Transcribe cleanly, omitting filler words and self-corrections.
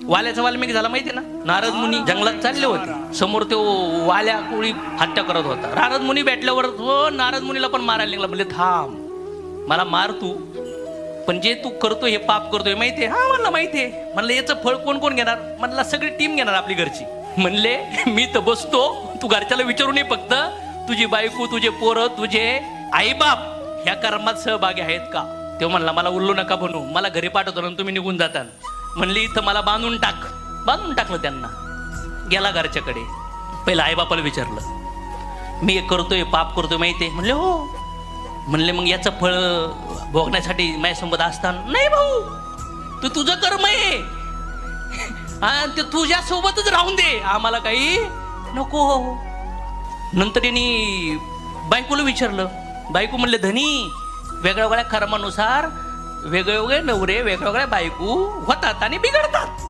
वाल्याचा वाल्मिकी झाला माहिती ना, नारद मुनी जंगलात चालले होते, समोर तो वाल्या कोळी हत्या करत होता. नारद मुनी भेटल्यावर नारद मुनीला पण मारायला निघला. म्हणजे थांब, मला मार तू, पण जे तू करतोय हे पाप करतोय माहितीये? हा म्हणलं माहितीये. म्हणलं याचं फळ कोण कोण घेणार? म्हणलं सगळी टीम घेणार आपली घरची. म्हणले मी तर बसतो, तू घरच्याला विचारू नये, फक्त तुझी बायको, तुझे पोरं, तुझे आई बाप ह्या कर्मात सहभागी आहेत का? तो म्हणला मला उल्लू नका बनू, मला घरी पाठवतो ना तुम्ही निघून जाता. म्हणली इथं मला बांधून टाक. बांधून टाकलं त्यांना. गेला घरच्याकडे. पहिलं आईबापाला विचारलं, मी एक करतोय पाप करतोय माहितीये? म्हणले हो. म्हणले मग याचं फळ भोगण्यासाठी माझ्यासोबत असताना? नाही भाऊ, तू तुझं कर्म आहे, हा ते तुझ्या सोबतच राहून दे, आम्हाला काही नको. नंतर त्यांनी बायकोला विचारलं. बायको म्हणले धनी, वेगळ्या वेगळ्या कर्मानुसार वेगवेगळे नवरे वेगवेगळ्या बायको होतात आणि बिघडतात.